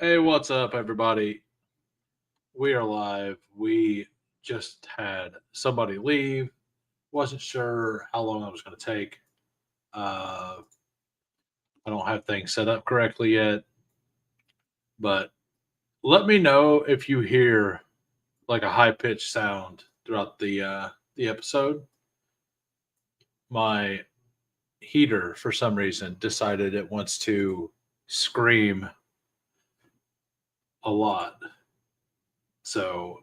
Hey, what's up, everybody? We are live. We just had somebody leave. Wasn't sure how long that was going to take. Uh, I don't have things set up correctly yet, but let me know if you hear like a high pitched sound throughout the episode. My heater, for some reason, decided it wants to scream a lot. So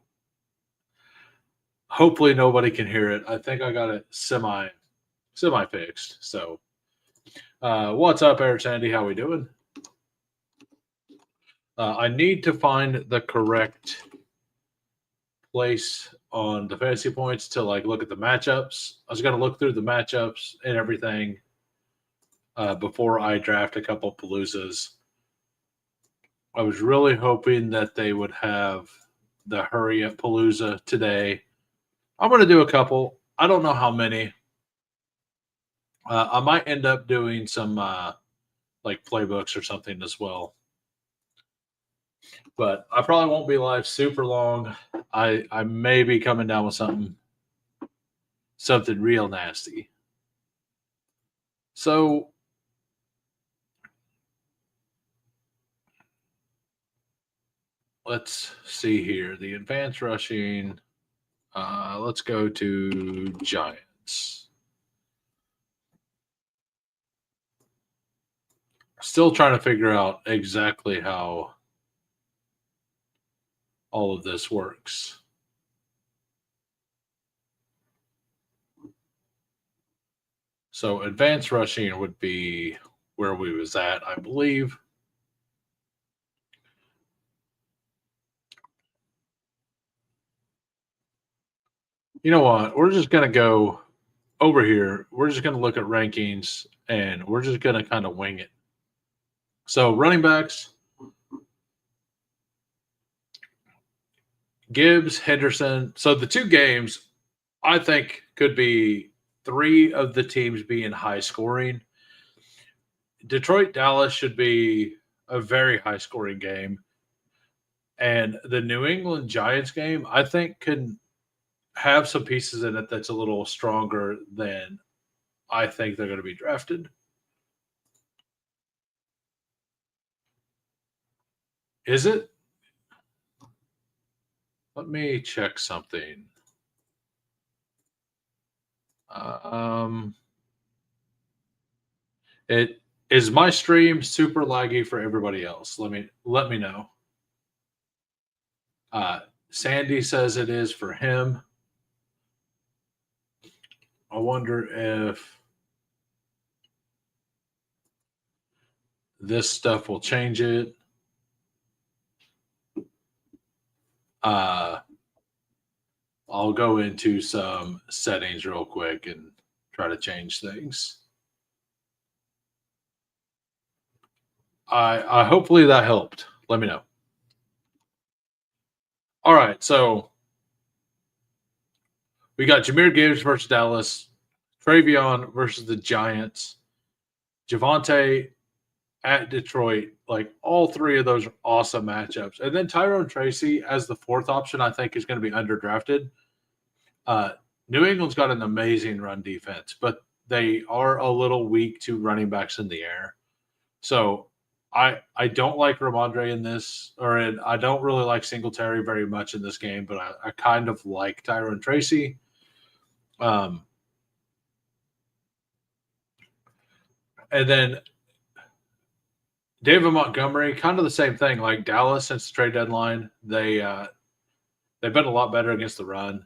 hopefully nobody can hear it. I think I got it semi fixed. So what's up, Eric Sandy? How we doing? I need to find the correct place on the fantasy points to like look at the matchups. I was gonna look through the matchups and everything before I draft a couple paloozas. I was really hoping that they would have the hurry up palooza today. I'm gonna do a couple. I don't know how many. I might end up doing some like playbooks or something as well. But I probably won't be live super long. I may be coming down with something real nasty. So let's see here. The advanced rushing. Let's go to Giants. Still trying to figure out exactly how all of this works. So advanced rushing would be where we was at, I believe. You know what? We're just gonna go over here. We're just gonna look at rankings and we're just gonna kind of wing it. So running backs, Gibbs, Henderson. So the two games I think could be three of the teams being high scoring. Detroit Dallas should be a very high scoring game. And the New England Giants game, I think, can have some pieces in it that's a little stronger than I think they're going to be drafted. Is it? Let me check something. Um, it is my stream super laggy for everybody else. Let me know. Sandy says it is for him. I wonder if this stuff will change it. Uh, I'll go into some settings real quick and try to change things. I hopefully that helped. Let me know. All right, so we got Jameer Gibbs versus Dallas, Travion versus the Giants, Javante at Detroit. Like all three of those are awesome matchups. And then Tyrone Tracy as the fourth option, I think is going to be underdrafted. New England's got an amazing run defense, but they are a little weak to running backs in the air. So I don't like Ramondre in this, I don't really like Singletary very much in this game, but I kind of like Tyrone Tracy. And then David Montgomery, kind of the same thing. Like Dallas since the trade deadline, they've been a lot better against the run.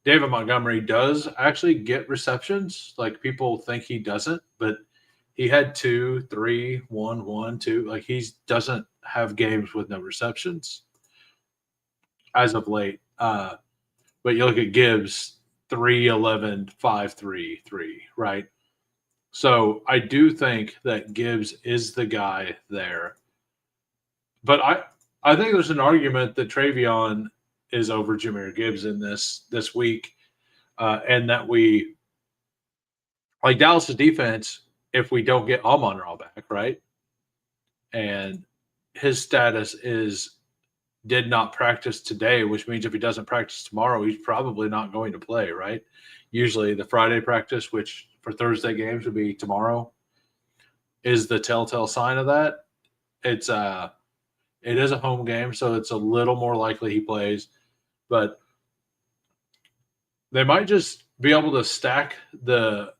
David Montgomery does actually get receptions. Like people think he doesn't, but he had 2, 3, 1, 1, 2. Like he doesn't have games with no receptions as of late. But you look at Gibbs, 3, 11, 5, 3, 3, right? So I do think that Gibbs is the guy there. But I think there's an argument that Travion is over Jameer Gibbs in this week, and that we like Dallas's defense if we don't get Amon Ra back, right? And his status is did not practice today, which means if he doesn't practice tomorrow, he's probably not going to play, right? Usually the Friday practice, which for Thursday games would be tomorrow, is the telltale sign of that. It's it is a home game, so it's a little more likely he plays, but they might just be able to stack the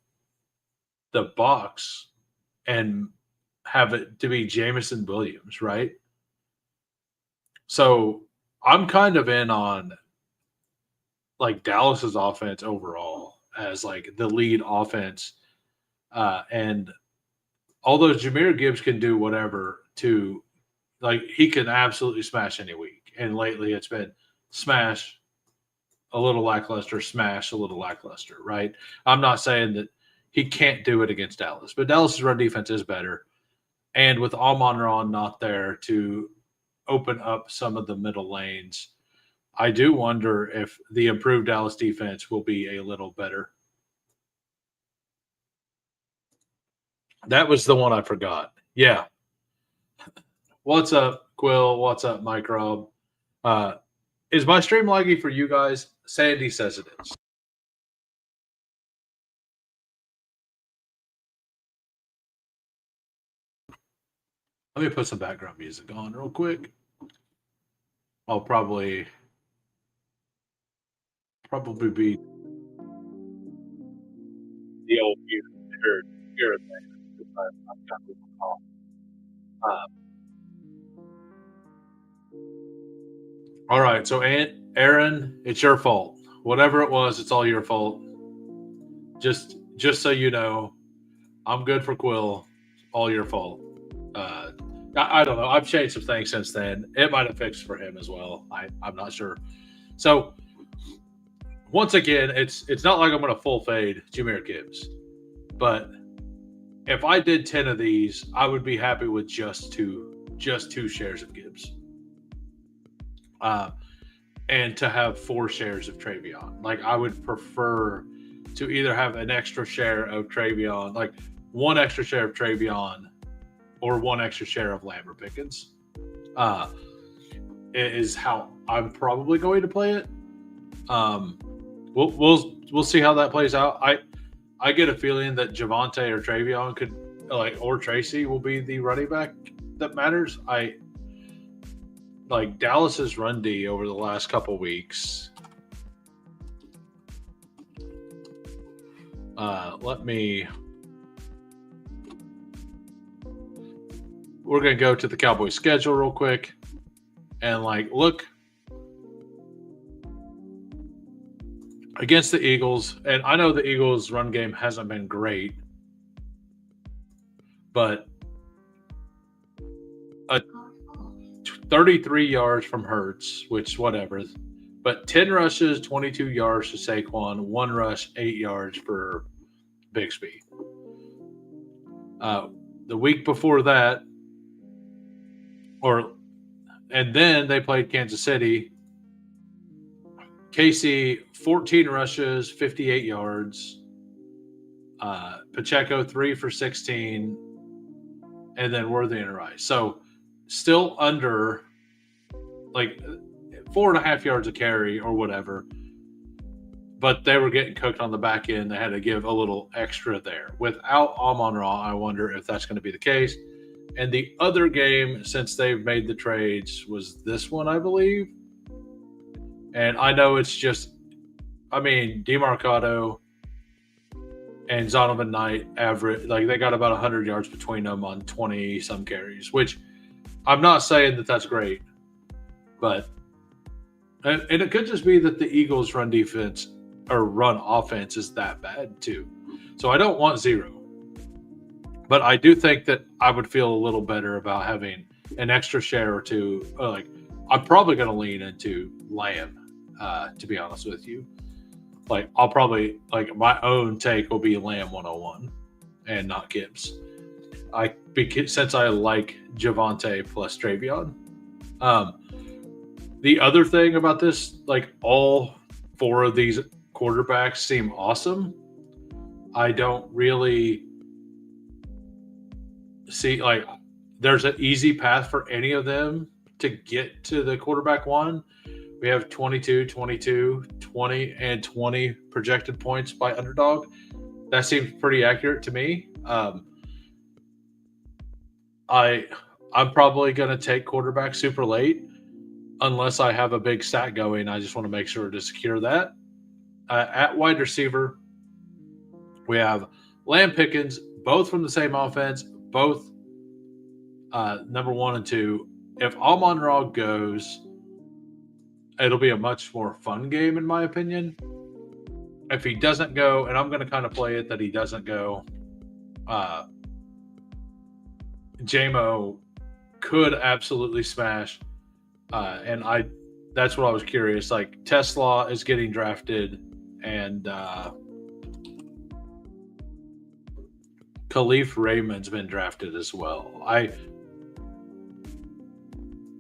box and have it to be Jamison Williams, right? So I'm kind of in on like Dallas's offense overall as like the lead offense. And although Jameer Gibbs can do whatever to like he can absolutely smash any week. And lately it's been smash, a little lackluster, smash, a little lackluster, right? I'm not saying that he can't do it against Dallas, but Dallas's run defense is better. And with Amon-Ra not there to open up some of the middle lanes, I do wonder if the improved Dallas defense will be a little better. That was the one I forgot. Yeah. What's up, Quill? What's up, Mike Rob? Is my stream laggy for you guys? Sandy says it is. Let me put some background music on real quick. I'll probably be the old spirit thing. All right, so Aaron, it's your fault. Whatever it was, it's all your fault. Just so you know, I'm good for Quill. All your fault. I don't know. I've changed some things since then. It might have fixed for him as well. I'm not sure. So once again, it's not like I'm going to full fade Jameer Gibbs, but if I did 10 of these, I would be happy with just two shares of Gibbs. And to have 4 shares of Travion. Like I would prefer to either have an extra share of Travion, like one extra share of Travion, or one extra share of Lambert Pickens. Is how I'm probably going to play it. We'll see how that plays out. I get a feeling that Javonte or Travion could or Tracy will be the running back that matters. Like Dallas's run D over the last couple weeks. We're going to go to the Cowboys schedule real quick and look against the Eagles. And I know the Eagles run game hasn't been great, but 33 yards from Hurts, which whatever, but 10 rushes, 22 yards to Saquon, 1 rush, 8 yards for Bixby. The week before that, and then they played Kansas City. Casey, 14 rushes, 58 yards. Pacheco, 3 for 16. And then Worthy and Rice. So still under 4.5 yards a carry or whatever. But they were getting cooked on the back end. They had to give a little extra there. Without Amon-Ra, I wonder if that's going to be the case. And the other game, since they've made the trades, was this one, I believe. And I know it's just, DeMarcado and Zonovan Knight average, they got about 100 yards between them on 20-some carries, which I'm not saying that that's great. But, and it could just be that the Eagles' run defense or run offense is that bad too. So I don't want 0. But I do think that I would feel a little better about having an extra share or two. I'm probably going to lean into Lamb, to be honest with you. I'll probably, my own take will be Lamb 101 and not Gibbs. Since I like Javonte plus Travion. The other thing about this, all 4 of these quarterbacks seem awesome. I don't really see there's an easy path for any of them to get to the quarterback one. We have 22, 22, 20, and 20 projected points by underdog. That seems pretty accurate to me. I'm probably going to take quarterback super late unless I have a big stat going. I just want to make sure to secure that. At wide receiver, we have Lamb Pickens, both from the same offense, both number 1 and 2. If Amon-Ra goes, it'll be a much more fun game, in my opinion. If he doesn't go, and I'm going to kind of play it that he doesn't go, JMO could absolutely smash. And that's what I was curious. Like, Tesla is getting drafted, and Khalif Raymond's been drafted as well.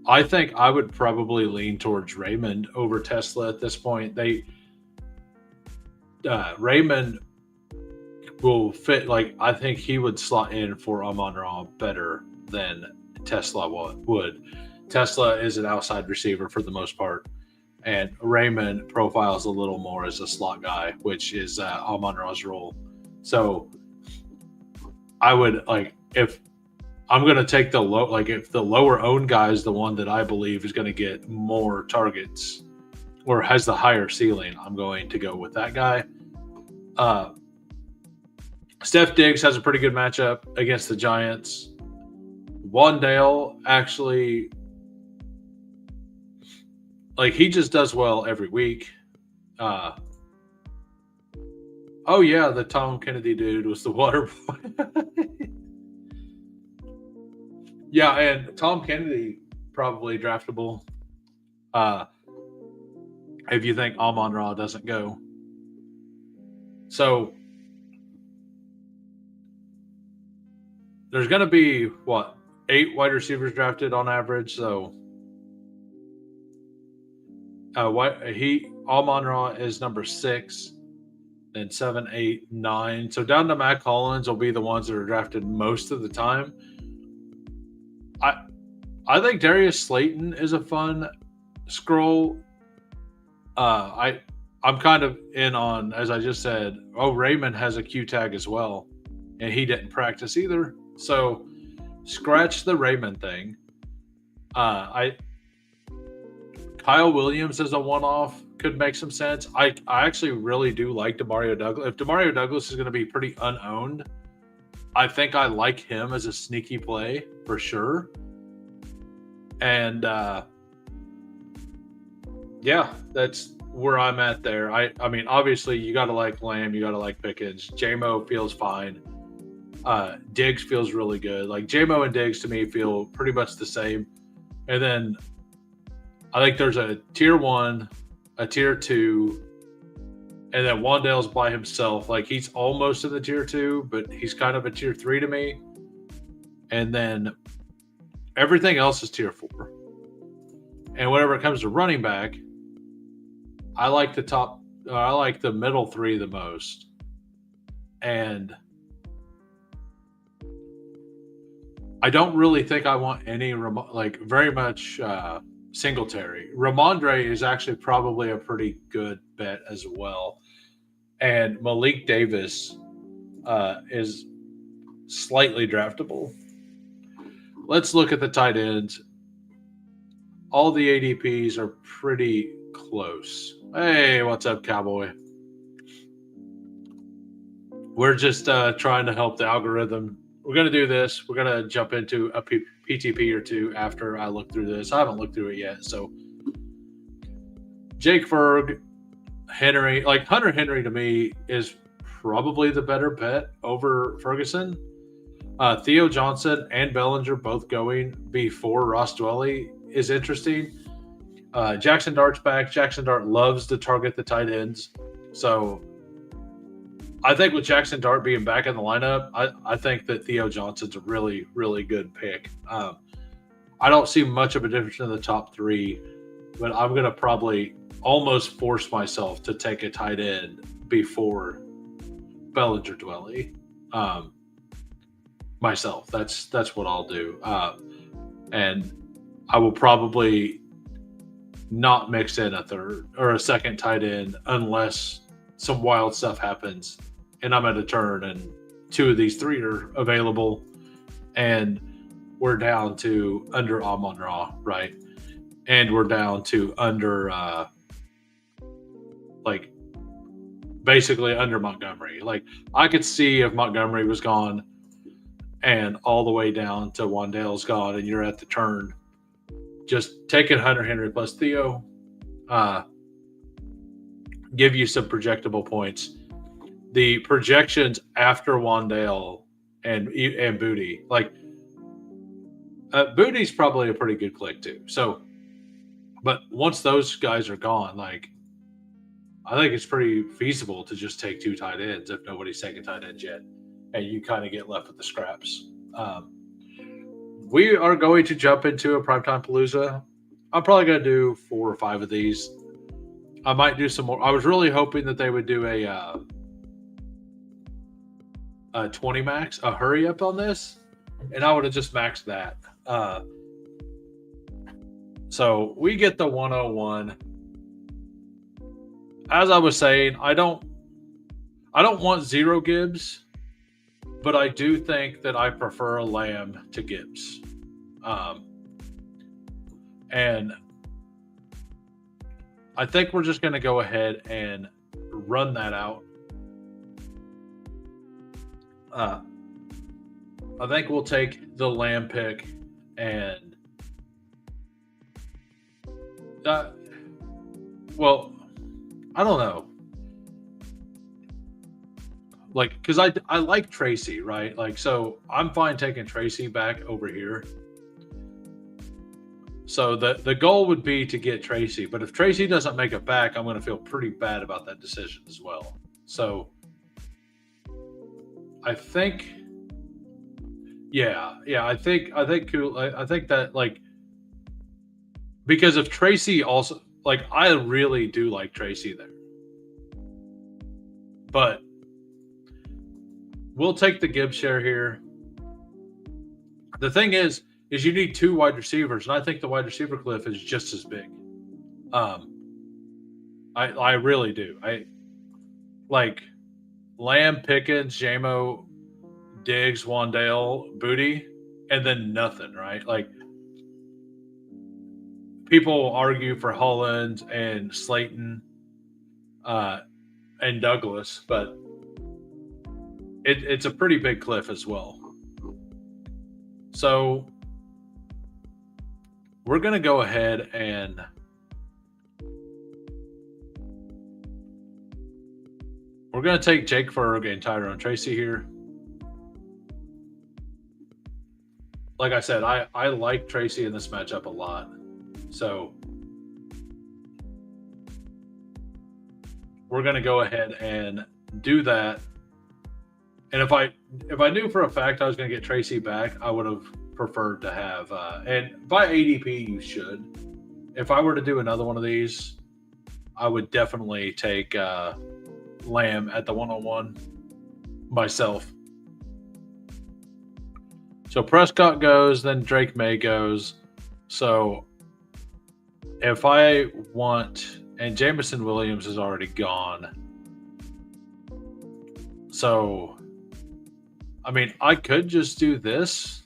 I think I would probably lean towards Raymond over Tesla at this point. Raymond will fit. Like, I think he would slot in for Amon-Ra better than Tesla would. Tesla is an outside receiver for the most part, and Raymond profiles a little more as a slot guy, which is Amon-Ra's role. So I would, like, if I'm going to take the low, like, if the lower owned guy is the one that I believe is going to get more targets or has the higher ceiling, I'm going to go with that guy. Steph Diggs has a pretty good matchup against the Giants. Wandale actually, like, he just does well every week. Oh yeah, the Tom Kennedy dude was the water boy. Yeah, and Tom Kennedy probably draftable. If you think Amon-Ra doesn't go. So there's going to be, 8 wide receivers drafted on average. So Amon-Ra is number 6, then 7, 8, 9. So down to Mac Hollins will be the ones that are drafted most of the time. I think Darius Slayton is a fun scroll. I'm kind of in on, as I just said, Raymond has a Q tag as well, and he didn't practice either. So scratch the Raymond thing. Kyle Williams as a one-off could make some sense. I actually really do like Demario Douglas. If Demario Douglas is going to be pretty unowned, I think I like him as a sneaky play for sure. And yeah, that's where I'm at there. I mean, obviously, you got to like Lamb, you got to like Pickens. JMO feels fine. Diggs feels really good. Like, JMO and Diggs to me feel pretty much the same. And then I think there's a tier 1, a tier 2, and then Wandale's by himself. Like, he's almost in the tier 2, but he's kind of a tier 3 to me. And then everything else is tier 4. And whenever it comes to running back, I like the middle 3 the most. And I don't really think I want any, very much Singletary. Ramondre is actually probably a pretty good bet as well. And Malik Davis is slightly draftable. Let's look at the tight ends. All the ADPs are pretty close. Hey, what's up, Cowboy? We're just trying to help the algorithm. We're going to do this. We're going to jump into a PTP or two after I look through this. I haven't looked through it yet. So Jake Ferg, Henry, like Hunter Henry to me is probably the better bet over Ferguson. Theo Johnson and Bellinger both going before Ross Dwelly is interesting. Jackson Dart's back. Jackson Dart loves to target the tight ends. So I think with Jackson Dart being back in the lineup, I think that Theo Johnson's a really, really good pick. I don't see much of a difference in the top 3, but I'm going to probably almost force myself to take a tight end before Bellinger Dwelly. myself. That's what I'll do. And I will probably not mix in a third or a second tight end unless some wild stuff happens and I'm at a turn and two of these three are available and we're down to under Amon Ra, right? And we're down to under like basically under Montgomery. Like I could see if Montgomery was gone and all the way down to Wandale's gone and you're at the turn, just taking Hunter Henry plus Theo, give you some projectable points. The projections after Wandale and Booty, like Booty's probably a pretty good click too. So, but once those guys are gone, like I think it's pretty feasible to just take two tight ends if nobody's taking tight ends yet, and you kind of get left with the scraps. We are going to jump into a primetime palooza. I'm probably going to do 4 or 5 of these. I might do some more. I was really hoping that they would do a 20 max, a hurry up on this, and I would have just maxed that. So we get the 101. As I was saying, I don't want 0 Gibbs, but I do think that I prefer a Lamb to Gibbs. And I think we're just going to go ahead and run that out. I think we'll take the Lamb pick and well, I don't know. Like, because I like Tracy, right? Like, so I'm fine taking Tracy back over here. So the goal would be to get Tracy, but if Tracy doesn't make it back, I'm going to feel pretty bad about that decision as well. So I think, I think that, like, because if Tracy also, like, I really do like Tracy there, but we'll take the Gibbs share here. The thing is you need 2 wide receivers, and I think the wide receiver cliff is just as big. I really do. I like Lamb, Pickens, Jamo, Diggs, Wandale, Booty, and then nothing, right? Like, people argue for Holland and Slayton and Douglas, but it's a pretty big cliff as well. So we're going to go ahead and we're going to take Jake Ferg and Tyrone Tracy here. Like I said, I like Tracy in this matchup a lot. So we're going to go ahead and do that. And if I knew for a fact I was going to get Tracy back, I would have preferred to have and by ADP you should. If I were to do another one of these, I would definitely take Lamb at the 101 myself. So Prescott goes, then Drake May goes. So if I want, and Jameson Williams is already gone. So, I mean, I could just do this.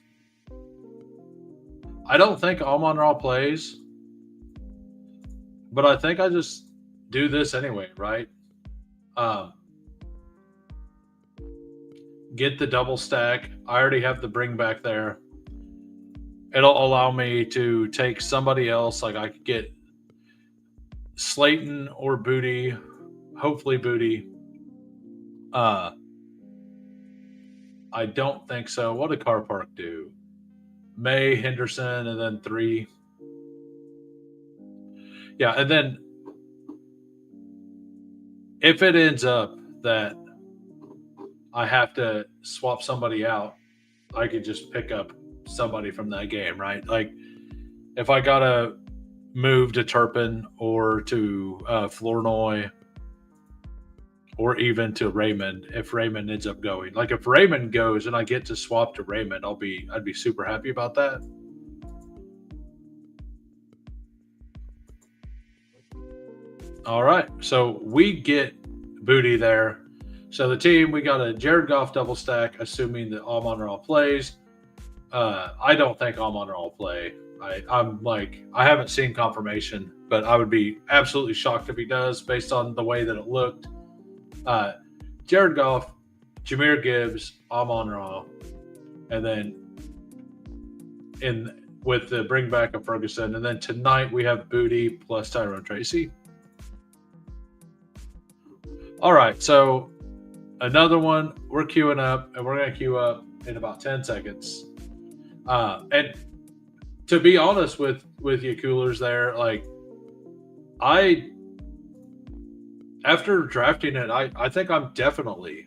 I don't think Amon Ra plays, but I think I just do this anyway, right? Get the double stack. I already have the bring back there. It'll allow me to take somebody else. Like, I could get Slayton or Booty, hopefully Booty. I don't think so. What did Car Park do? May, Henderson, and then 3. Yeah, and then if it ends up that I have to swap somebody out, I could just pick up somebody from that game, right? Like, if I got to move to Turpin or to Flournoy or even to Raymond if Raymond ends up going. Like if Raymond goes and I get to swap to Raymond, I'd be super happy about that. All right, so we get Booty there. So the team, we got a Jared Goff double stack, assuming that Amon-Ra plays. I don't think Amon-Ra will play. I'm like, I haven't seen confirmation, but I would be absolutely shocked if he does based on the way that it looked. Jared Goff, Jahmyr Gibbs, Amon-Ra, and then with the bring back of Ferguson. And then tonight we have Booty plus Tyrone Tracy. All right, so another one. We're queuing up, and we're going to queue up in about 10 seconds. And to be honest with you coolers there, like after drafting it, I think I'm definitely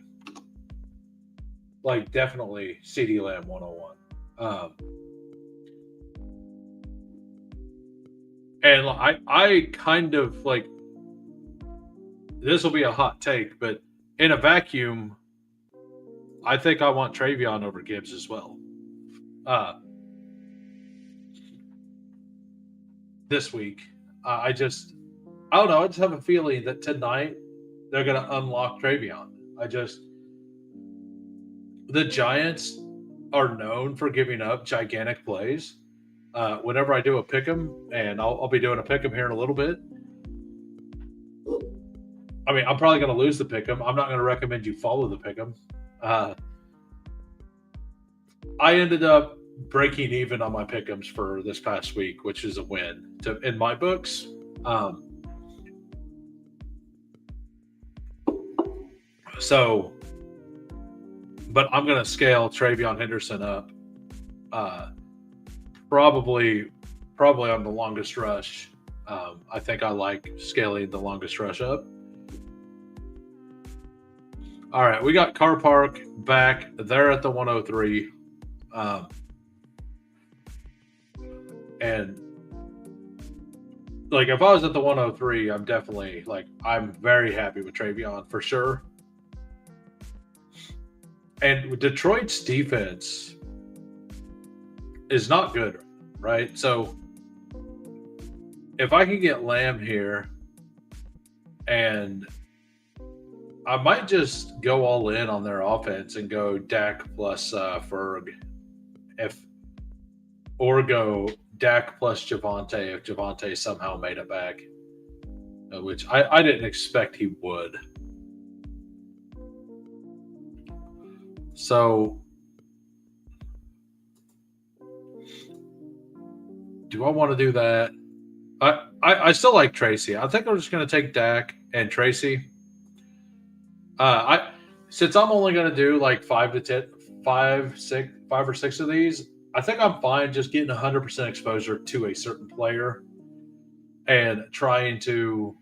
CeeDee Lamb 101. And I kind of like, this will be a hot take, but in a vacuum, I think I want Travion over Gibbs as well. This week, I don't know. I just have a feeling that tonight they're going to unlock Travion. The Giants are known for giving up gigantic plays. Whenever I do a pick'em, and I'll be doing a pick'em here in a little bit. I mean, I'm probably going to lose the pick'em. I'm not going to recommend you follow the pick'em. I ended up breaking even on my pick'ems for this past week, which is a win in my books. But I'm going to scale Travion Henderson up. Probably on the longest rush. I think I like scaling the longest rush up. All right, we got Car Park back. They're at the 103. And like, if I was at the 103, I'm very happy with Travion for sure. And Detroit's defense is not good, right? So if I can get Lamb here, and I might just go all in on their offense and go Dak plus Ferg, or go Dak plus Javonte if Javonte somehow made it back, which I didn't expect he would. So, do I want to do that? I still like Tracy. I think I'm just going to take Dak and Tracy. Since I'm only going to do like 5 or 6 of these, I think I'm fine just getting 100% exposure to a certain player and trying to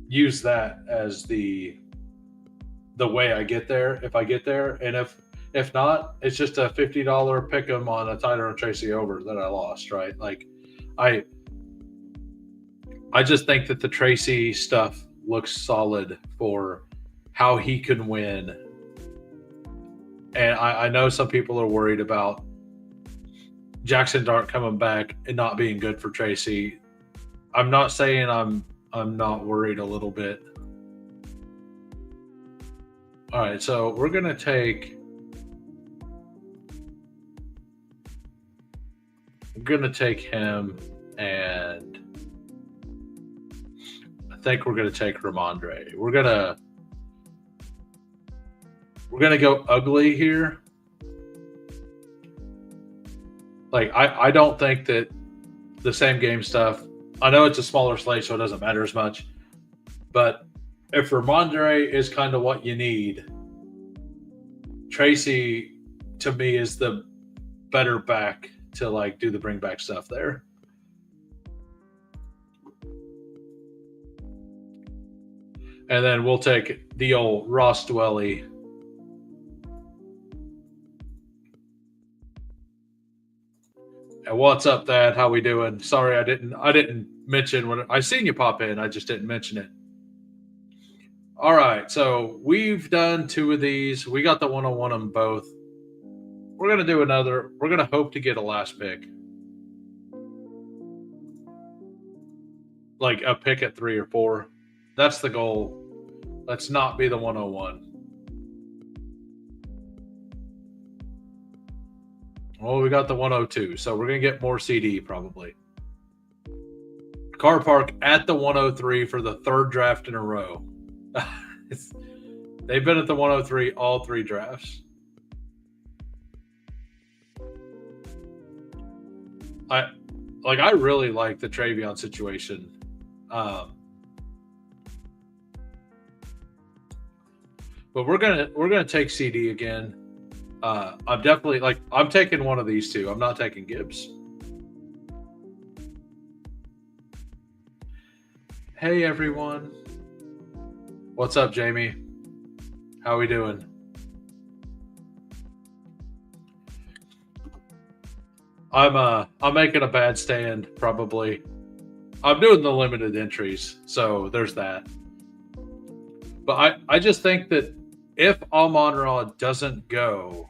use that as the way I get there, if I get there. And if not, it's just a $50 pick 'em on a Tyrone Tracy over that I lost, right? Like I just think that the Tracy stuff looks solid for how he can win. And I know some people are worried about Jackson Dart coming back and not being good for Tracy. I'm not saying I'm not worried a little bit. All right, so we're going to take him, and I think we're going to take Ramondre. We're going to go ugly here. Like, I don't think that the same game stuff, I know it's a smaller slate, so it doesn't matter as much. But if Ramondre is kind of what you need, Tracy, to me, is the better back to, like, do the bring back stuff there. And then we'll take the old Ross Dwelly. And what's up, Thad? How we doing? Sorry, I didn't mention when I seen you pop in. I just didn't mention it. All right, so we've done two of these. We got the 101 on both. We're gonna do another. We're gonna hope to get a last pick, like a pick at 3 or 4. That's the goal. Let's not be the 101. Well, we got the 102, so we're gonna get more CD probably. Car park at the 103 for the third draft in a row. They've been at the 103 all 3 drafts. I really like the Travion situation. But we're gonna take CD again. I'm definitely I'm taking one of these two. I'm not taking Gibbs. Hey everyone. What's up, Jamie? How we doing? I'm making a bad stand probably. I'm doing the limited entries, so there's that. But I just think that if Amon-Ra doesn't go,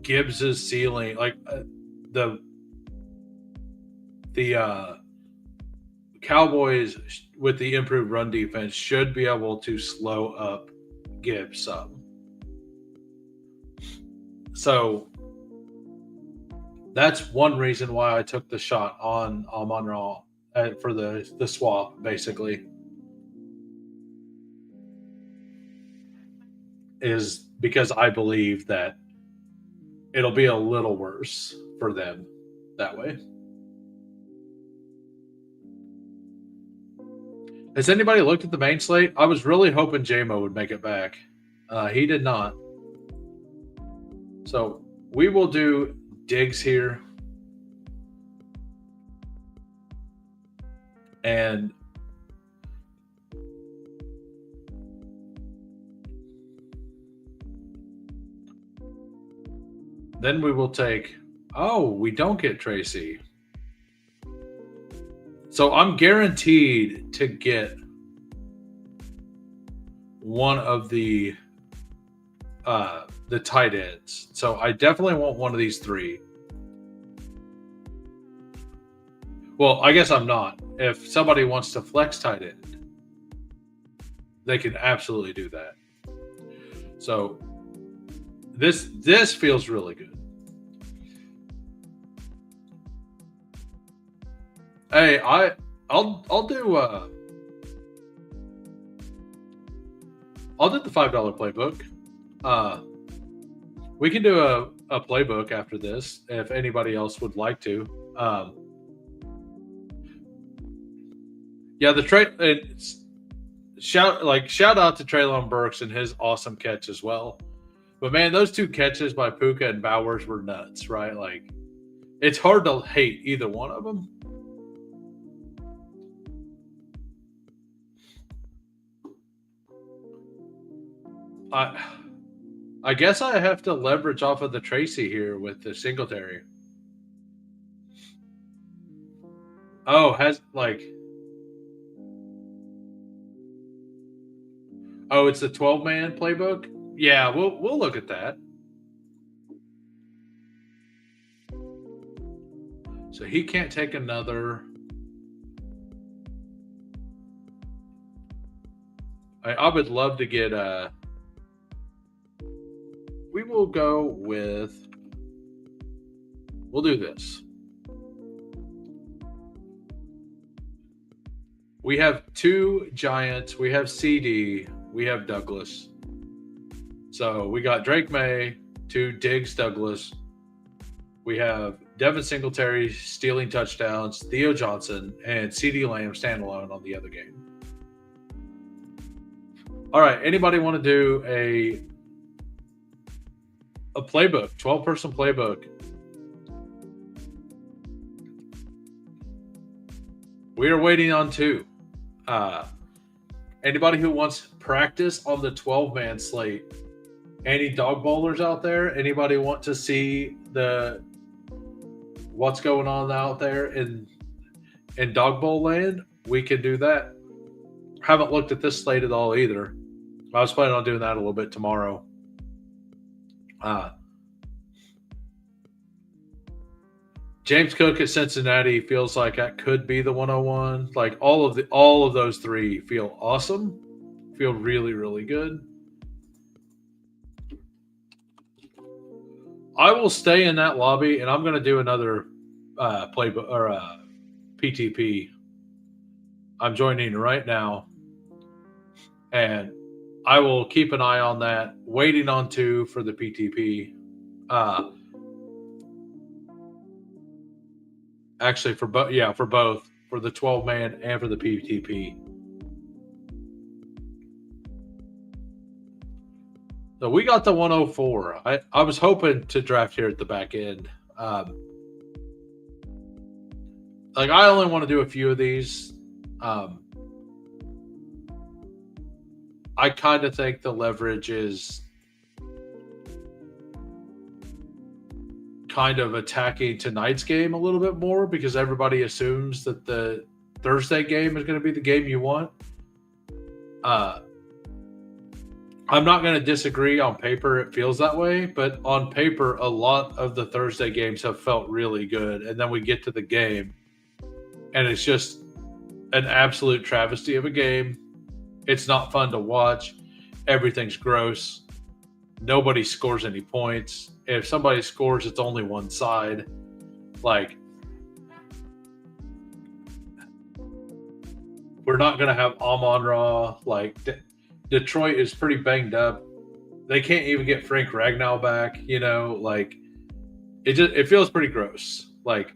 Gibbs's ceiling, the Cowboys with the improved run defense should be able to slow up Gibbs some. So that's one reason why I took the shot on Amon-Ra for the swap, basically. Is because I believe that it'll be a little worse for them that way. Has anybody looked at the main slate? I was really hoping JMO would make it back. He did not. So we will do Diggs here. And then we will take, we don't get Tracy. So I'm guaranteed to get one of the tight ends. So I definitely want one of these 3. Well, I guess I'm not. If somebody wants to flex tight end, they can absolutely do that. So this feels really good. Hey, I'll do the $5 playbook. We can do a playbook after this if anybody else would like to. Yeah, the trade. Shout out to Treylon Burks and his awesome catch as well. But man, those 2 catches by Puka and Bowers were nuts, right? Like, it's hard to hate either one of them. I guess I have to leverage off of the Tracy here with the Singletary. Oh, it's the 12-man playbook? Yeah, we'll look at that. So he can't take another. I would love to get we will go with, we'll do this. We have 2 Giants, we have CD, we have Douglas. So we got Drake May, 2 Diggs Douglas. We have Devin Singletary stealing touchdowns, Theo Johnson, and CD Lamb standalone on the other game. All right, anybody want to do a playbook, 12-person playbook? We are waiting on 2. Anybody who wants practice on the 12-man slate? Any dog bowlers out there? Anybody want to see the what's going on out there in Dog Bowl land, we can do that. Haven't looked at this slate at all either. I was planning on doing that a little bit tomorrow. James Cook at Cincinnati feels like that could be the 101. Like all of those three feel awesome. Feel really, really good. I will stay in that lobby, and I'm going to do another playbook or PTP. I'm joining right now, and I will keep an eye on that. Waiting on 2 for the PTP. Actually, for both, for both, for the 12-man and for the PTP. So we got the 104. I was hoping to draft here at the back end. Like I only want to do a few of these. I kind of think the leverage is kind of attacking tonight's game a little bit more because everybody assumes that the Thursday game is going to be the game you want. I'm not going to disagree. On paper, it feels that way, but on paper, a lot of the Thursday games have felt really good. And then we get to the game, and it's just an absolute travesty of a game. It's not fun to watch. Everything's gross. Nobody scores any points. If somebody scores, it's only one side. Like, we're not going to have Amon-Ra. Like, Detroit is pretty banged up. They can't even get Frank Ragnow back, like it feels pretty gross. Like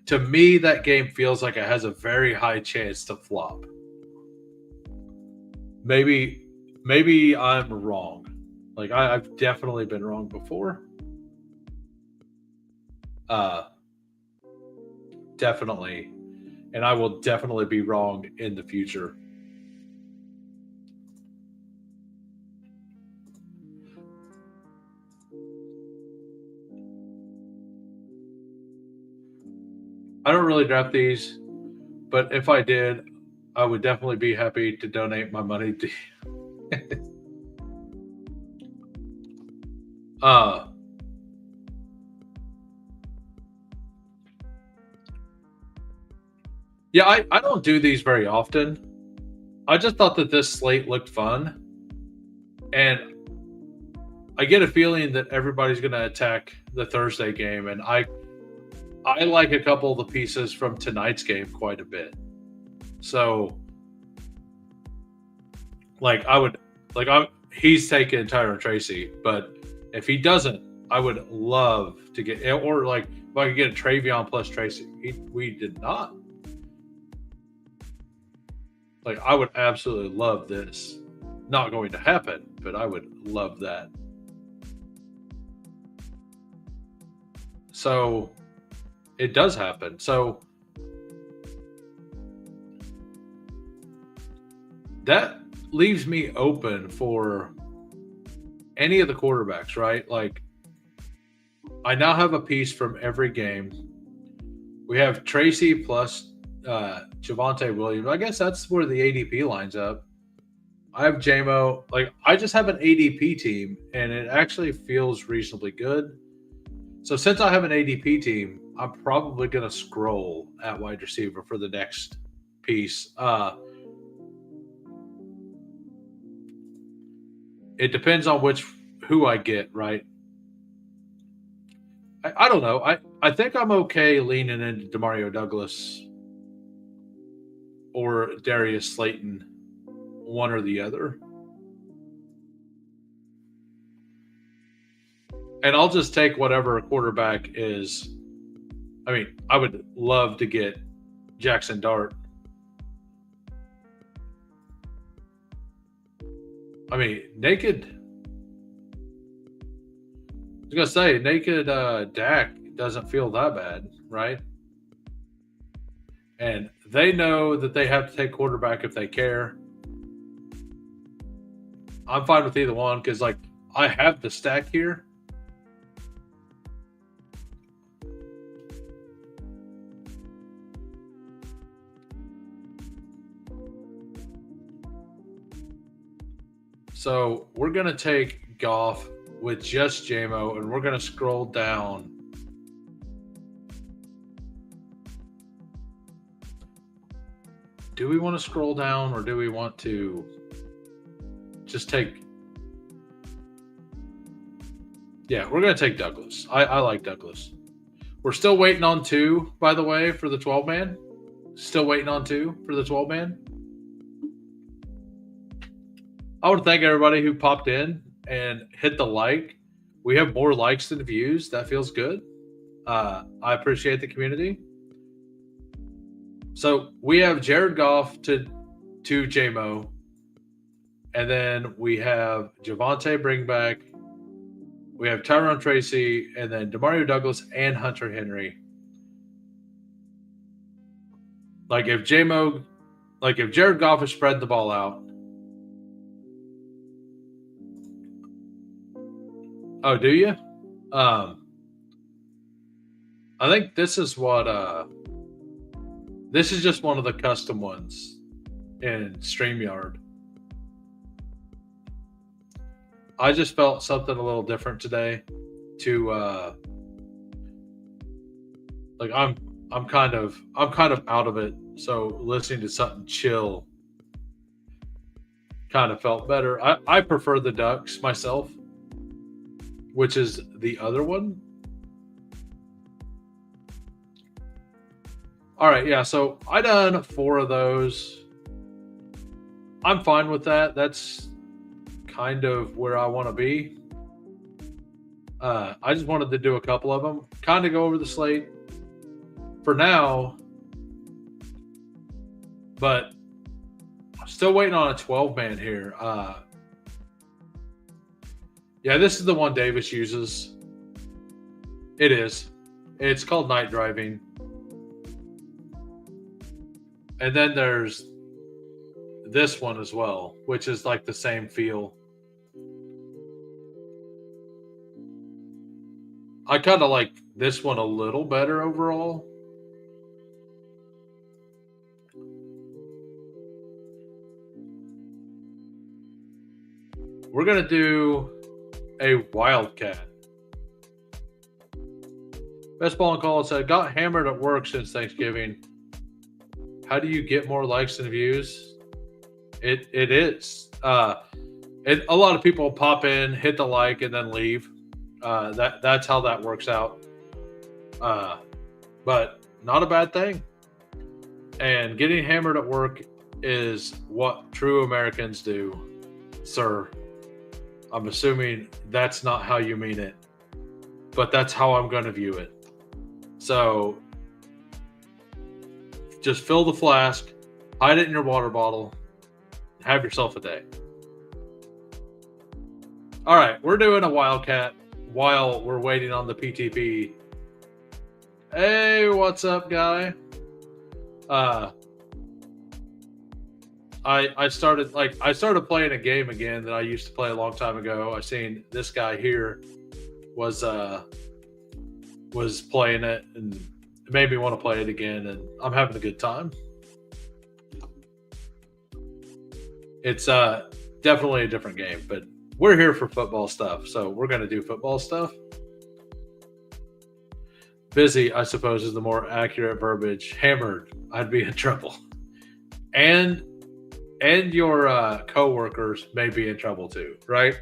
to me, that game feels like it has a very high chance to flop. Maybe I'm wrong. Like I've definitely been wrong before. Definitely. And I will definitely be wrong in the future. I don't really draft these, but if I did, I would definitely be happy to donate my money to Yeah, I don't do these very often. I just thought that this slate looked fun. And I get a feeling that everybody's going to attack the Thursday game. And I like a couple of the pieces from tonight's game quite a bit. So, he's taking Tyron Tracy, but if he doesn't, I would love to get, or like if I could get a Travion plus Tracy. We did not. Like, I would absolutely love this. Not going to happen, but I would love that. So, it does happen. So, that leaves me open for any of the quarterbacks, right? Like, I now have a piece from every game. We have Tracy plus Javonte Williams. I guess that's where the ADP lines up. I have JMO. Like, I just have an ADP team, and it actually feels reasonably good. So since I have an ADP team, I'm probably going to scroll at wide receiver for the next piece. It depends on who I get, right? I don't know. I think I'm okay leaning into Demario Douglas or Darius Slayton, one or the other. And I'll just take whatever quarterback is. I mean, I would love to get Jackson Dart. I mean, naked. I was going to say, naked Dak doesn't feel that bad, right? And they know that they have to take quarterback if they care. I'm fine with either one because, like, I have the stack here. So we're gonna take Goff with just JMO, and we're gonna scroll down. Do we want to scroll down, or do we want to just take? Yeah, we're gonna take Douglas. I like Douglas. We're still waiting on 2, by the way, for the 12-man. Still waiting on 2 for the 12-man. I want to thank everybody who popped in and hit the like. We have more likes than views. That feels good. I appreciate the community. So we have Jared Goff to JMO. And then we have Javonte Bringback. We have Tyrone Tracy, and then Demario Douglas and Hunter Henry. Like if Jared Goff is spreading the ball out. Oh, do you? I think this is what this is just one of the custom ones in StreamYard. I just felt something a little different today to like I'm kind of out of it, so listening to something chill kind of felt better. I prefer the Ducks myself, which is the other one. All right, yeah, so I done 4 of those. I'm fine with that. That's kind of where I want to be. I just wanted to do a couple of them, kind of go over the slate for now, but I'm still waiting on a 12-man here. Yeah, this is the one Davis uses. It is. It's called Night Driving. And then there's this one as well, which is like the same feel. I kind of like this one a little better overall. We're going to do a Wildcat. Best Ball and Call said, got hammered at work since Thanksgiving. How do you get more likes and views? It is. A lot of people pop in, hit the like, and then leave. That's how that works out. But not a bad thing. And getting hammered at work is what true Americans do, sir. I'm assuming that's not how you mean it, but that's how I'm going to view it. So just fill the flask, hide it in your water bottle, have yourself a day. All right, we're doing a Wildcat while we're waiting on the PTP. Hey, what's up, guy? I started playing a game again that I used to play a long time ago. I seen this guy here was playing it, and it made me want to play it again, and I'm having a good time. It's definitely a different game, but we're here for football stuff, so we're going to do football stuff. Busy, I suppose, is the more accurate verbiage. Hammered, I'd be in trouble. And your coworkers may be in trouble too, right?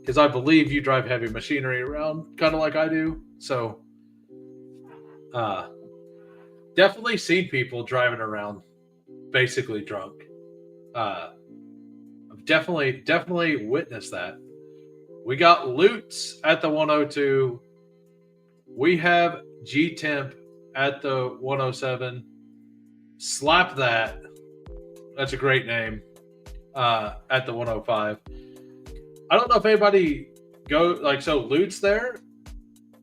Because I believe you drive heavy machinery around kind of like I do. So definitely seen people driving around basically drunk. I've definitely witnessed that. We got Lutz at the 102. We have G-Temp at the 107. Slap That. That's a great name. At the 105. I don't know if anybody so Lutz there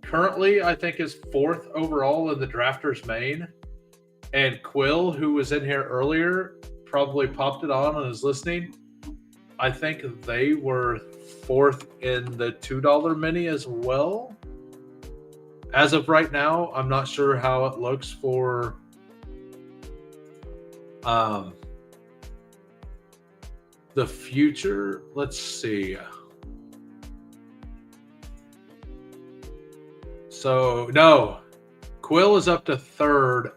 currently I think is 4th overall in the drafters main. And Quill, who was in here earlier, probably popped it on and is listening. I think they were 4th in the $2 mini as well. As of right now, I'm not sure how it looks for The future, let's see. So, no, Quill is up to third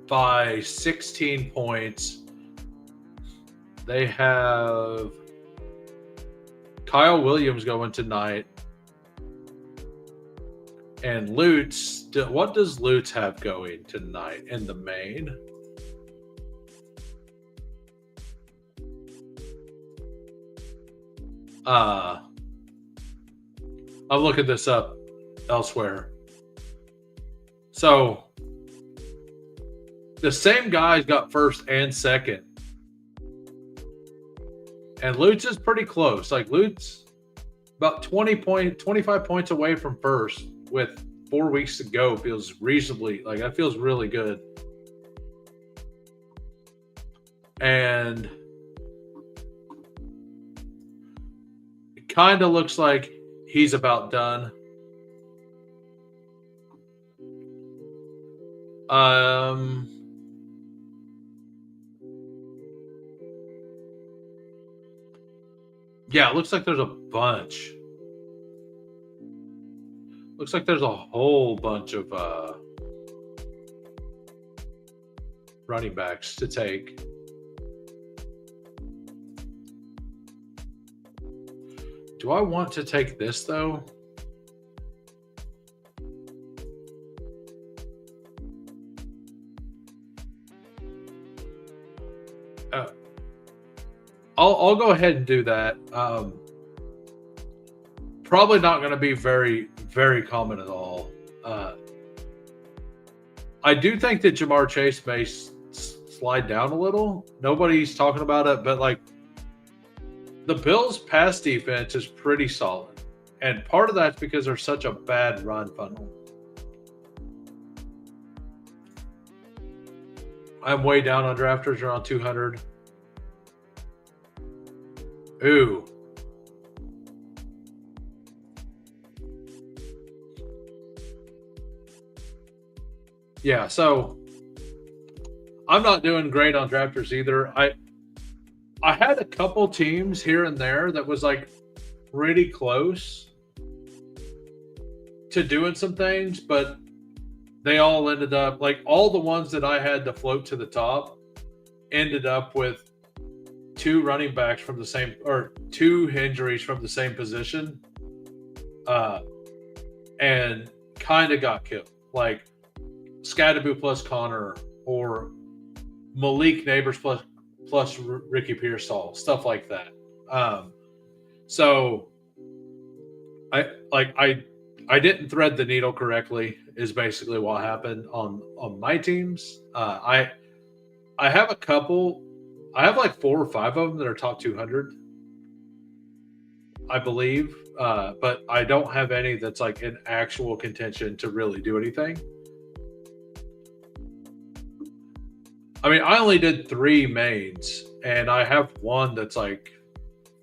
by 16 points. They have Kyle Williams going tonight. And Lutz, what does Lutz have going tonight in the main? I'm looking this up elsewhere. So the same guys got first and second. And Lutz is pretty close. Like Lutz about 25 points away from first with 4 weeks to go feels reasonably, like that feels really good. And it kind of looks like he's about done. Yeah, it looks like there's a bunch. Looks like there's a whole bunch of running backs to take. Do I want to take this though? I'll go ahead and do that. Probably not going to be very, very common at all. I do think that Jamar Chase may slide down a little. Nobody's talking about it, but like the Bills' pass defense is pretty solid. And part of that's because they're such a bad run funnel. I'm way down on drafters, around 200. Ooh. Yeah, so I'm not doing great on drafters either. I had a couple teams here and there that was like pretty close to doing some things, but they all ended up like all the ones that I had to float to the top ended up with two running backs from the same, or two injuries from the same position, and kind of got killed. Like Scadaboo plus Connor, or Malik Neighbors plus Ricky Pearsall, stuff like that. So I didn't thread the needle correctly is basically what happened on my teams. I have a couple. I have like 4 or 5 of them that are top 200, I believe. But I don't have any that's like in actual contention to really do anything. I mean, I only did 3 mains, and I have one that's like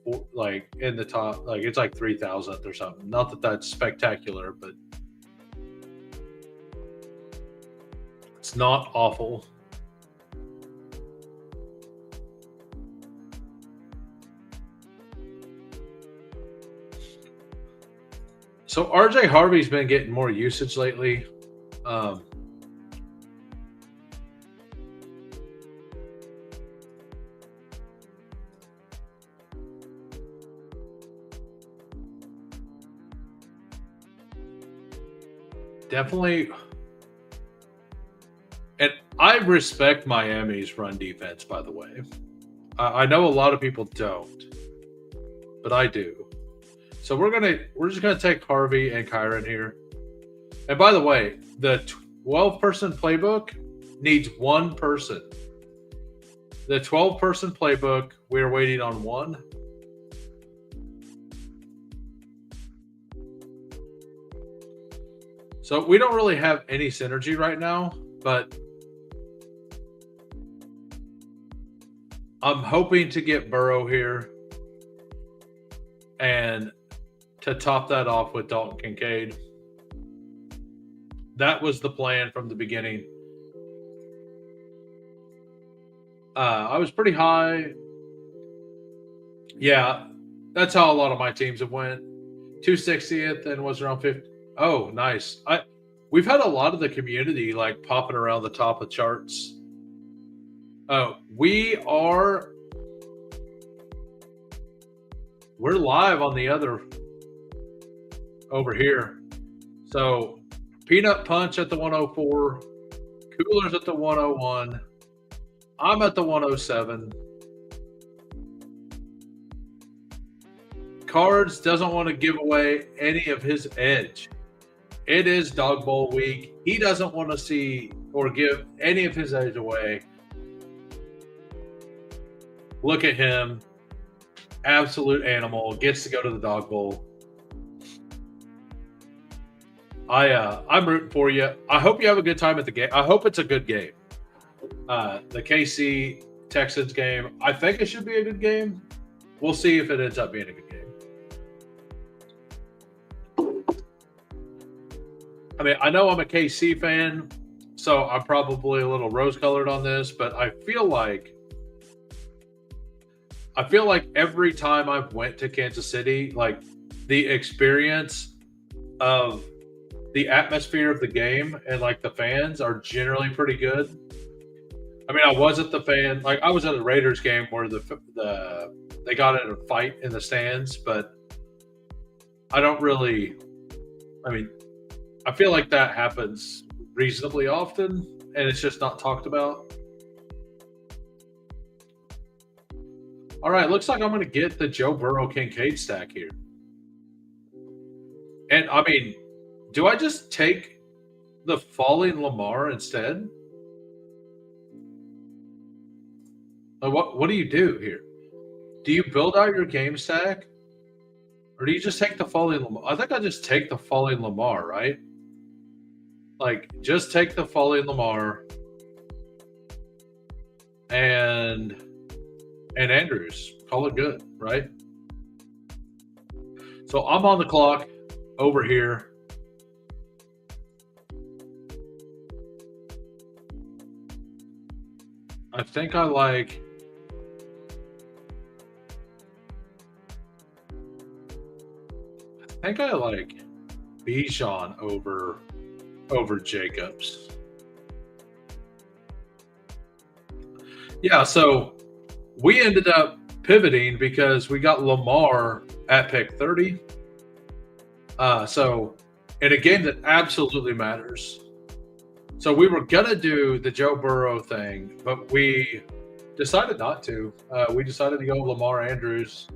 in the top, like it's like 3,000th or something. Not that that's spectacular, but it's not awful. So RJ Harvey's been getting more usage lately. Definitely. And I respect Miami's run defense, by the way. I know a lot of people don't, but I do. So we're just gonna take Harvey and Kyron here. And by the way, the 12-person playbook needs 1 person. The 12-person playbook, we're waiting on 1. So we don't really have any synergy right now, but I'm hoping to get Burrow here and to top that off with Dalton Kincaid. That was the plan from the beginning. I was pretty high. Yeah, that's how a lot of my teams have went. 260th and was around 50. Oh, nice. We've had a lot of the community like popping around the top of charts. Oh, we're live on the other over here. So Peanut Punch at the 104, Coolers at the 101. I'm at the 107. Cards doesn't want to give away any of his edge. It is Dog Bowl week. He doesn't want to see or give any of his edge away. Look at him. Absolute animal. Gets to go to the Dog Bowl. I'm rooting for you. I hope you have a good time at the game. I hope it's a good game. The KC Texans game. I think it should be a good game. We'll see if it ends up being a good game. I mean, I know I'm a KC fan, so I'm probably a little rose-colored on this, but I feel like every time I've went to Kansas City, like the experience of the atmosphere of the game and like the fans are generally pretty good. I mean, I wasn't the fan. Like I was at a Raiders game where they got in a fight in the stands, but I don't really. I mean, I feel like that happens reasonably often, and it's just not talked about. All right, looks like I'm going to get the Joe Burrow Kincaid stack here. And I mean, do I just take the falling Lamar instead? Like what do you do here? Do you build out your game stack? Or do you just take the falling Lamar? I think I just take the falling Lamar, right? Like, just take the falling Lamar and Andrews. Call it good, right? So I'm on the clock over here. I think I like Bijan over Jacobs. Yeah, so we ended up pivoting because we got Lamar at pick 30. So in a game that absolutely matters. So we were going to do the Joe Burrow thing, but we decided not to. We decided to go Lamar Andrews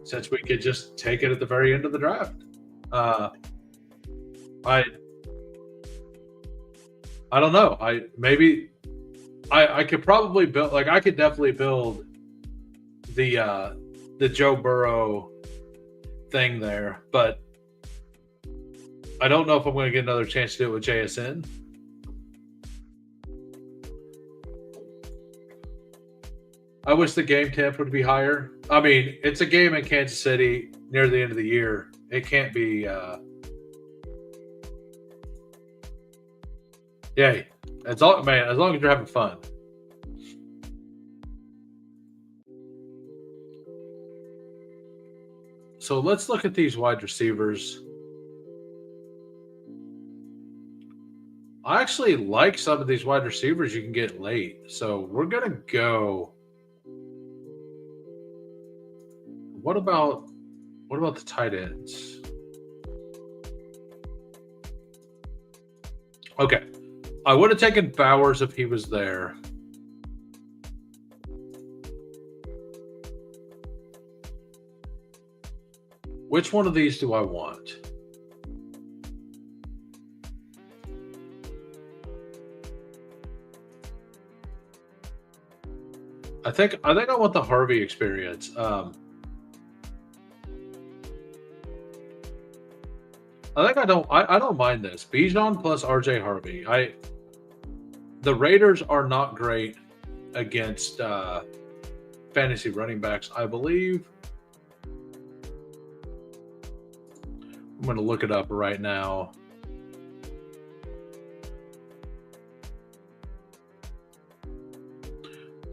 since we could just take it at the very end of the draft. I don't know. I could probably build, like I could definitely build the Joe Burrow thing there, but I don't know if I'm going to get another chance to do it with JSN. I wish the game temp would be higher. I mean, it's a game in Kansas City near the end of the year. It can't be. Yeah, as long as you're having fun. So let's look at these wide receivers. I actually like some of these wide receivers you can get late. So we're gonna go. What about the tight ends? Okay. I would have taken Bowers if he was there. Which one of these do I want? I think I want the Harvey experience. I don't mind this. Bijan plus RJ Harvey. The Raiders are not great against fantasy running backs, I believe. I'm going to look it up right now.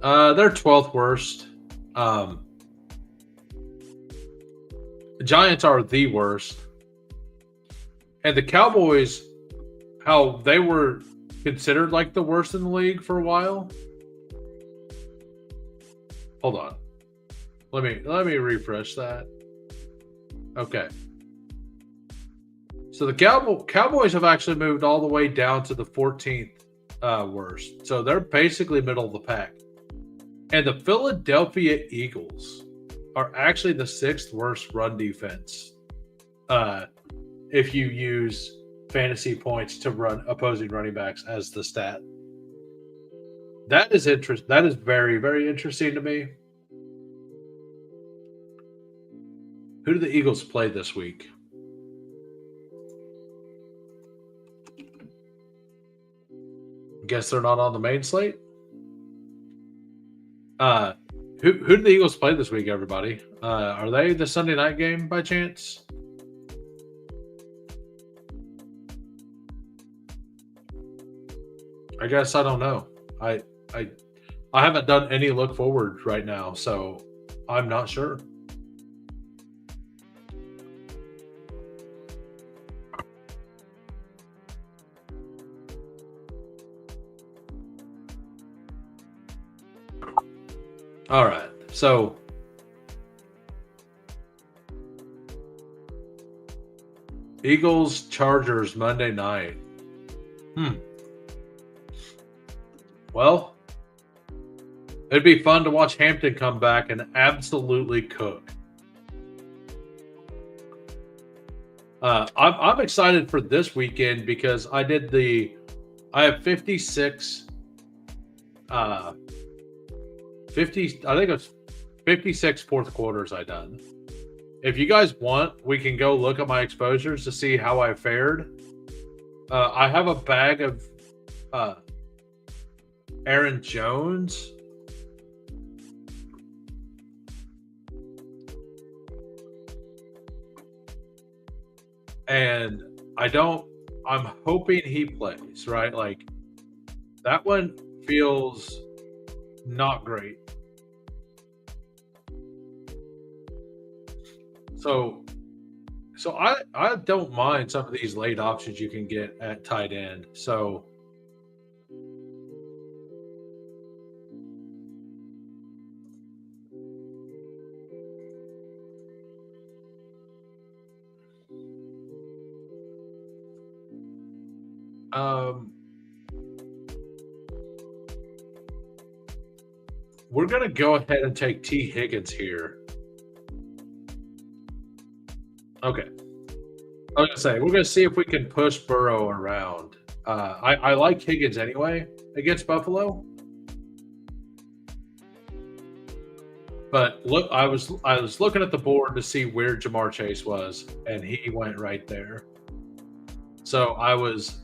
They're 12th worst. Giants are the worst. And the Cowboys, how they were considered like the worst in the league for a while. Hold on. Let me refresh that. Okay. So the Cowboys have actually moved all the way down to the 14th worst. So they're basically middle of the pack. And the Philadelphia Eagles are actually the 6th worst run defense. If you use fantasy points to run opposing running backs as the stat. That is That is very, very interesting to me. Who do the Eagles play this week? Guess they're not on the main slate. Who do the Eagles play this week, everybody? Are they the Sunday night game by chance? I guess I don't know. I haven't done any look forward right now, so I'm not sure. All right, so Eagles Chargers Monday night. Well, it'd be fun to watch Hampton come back and absolutely cook. I'm excited for this weekend because I have 56. 50. I think it's 56 fourth quarters I done. If you guys want, we can go look at my exposures to see how I fared. I have a bag of Aaron Jones. And I'm hoping he plays, right? Like that one feels not great. So I don't mind some of these late options you can get at tight end. So we're going to go ahead and take T. Higgins here. Okay. I was going to say, we're going to see if we can push Burrow around. I like Higgins anyway against Buffalo. But look, I was looking at the board to see where Jamar Chase was, and he went right there. So I was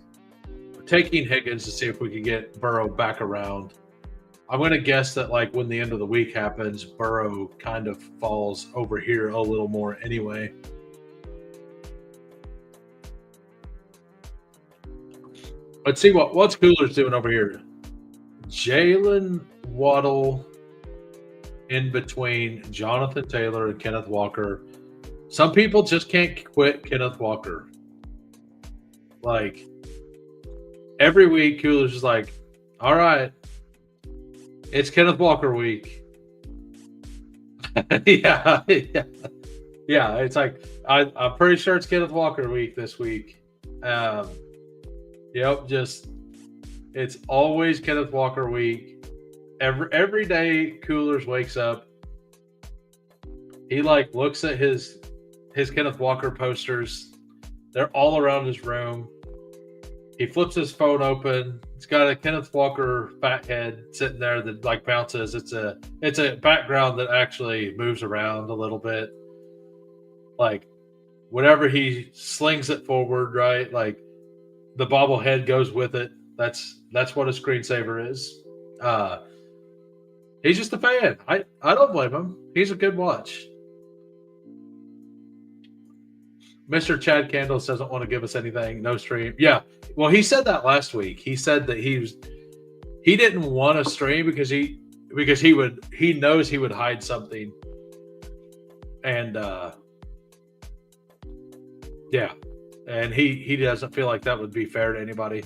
taking Higgins to see if we could get Burrow back around. I'm going to guess that like when the end of the week happens, Burrow kind of falls over here a little more anyway. Let's see what's Cooler's doing over here. Jalen Waddle in between Jonathan Taylor and Kenneth Walker. Some people just can't quit Kenneth Walker. Like every week, Cooler's just like, all right, it's Kenneth Walker week. yeah. It's like I'm pretty sure it's Kenneth Walker week this week. Yep, it's always Kenneth Walker week. Every day Coolers wakes up, he like looks at his Kenneth Walker posters. They're all around his room. He flips his phone open. It's got a Kenneth Walker fat head sitting there that like bounces. It's a background that actually moves around a little bit. Like whenever he slings it forward, right? Like the bobblehead goes with it. That's what a screensaver is. He's just a fan. I don't blame him. He's a good watch. Mr. Chad Candles doesn't want to give us anything. No stream. Yeah. Well, he said that last week. He said that he didn't want to stream because he knows he would hide something. And Yeah, and he doesn't feel like that would be fair to anybody.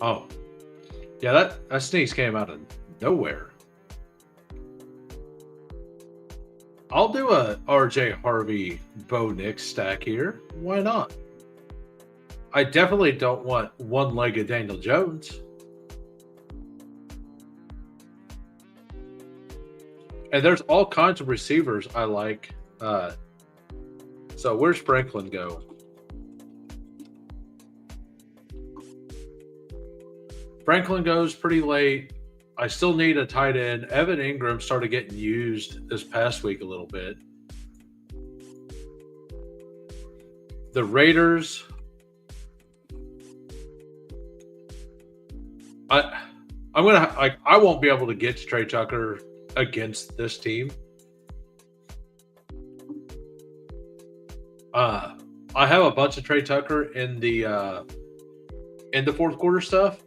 Oh, yeah, that sneeze came out of nowhere. I'll do a RJ Harvey Bo Nix stack here. Why not? I definitely don't want one-legged Daniel Jones. And there's all kinds of receivers I like. So where's Franklin go? Franklin goes pretty late. I still need a tight end. Evan Ingram started getting used this past week a little bit. The Raiders. I won't be able to get to Trey Tucker against this team. I have a bunch of Trey Tucker in the fourth quarter stuff.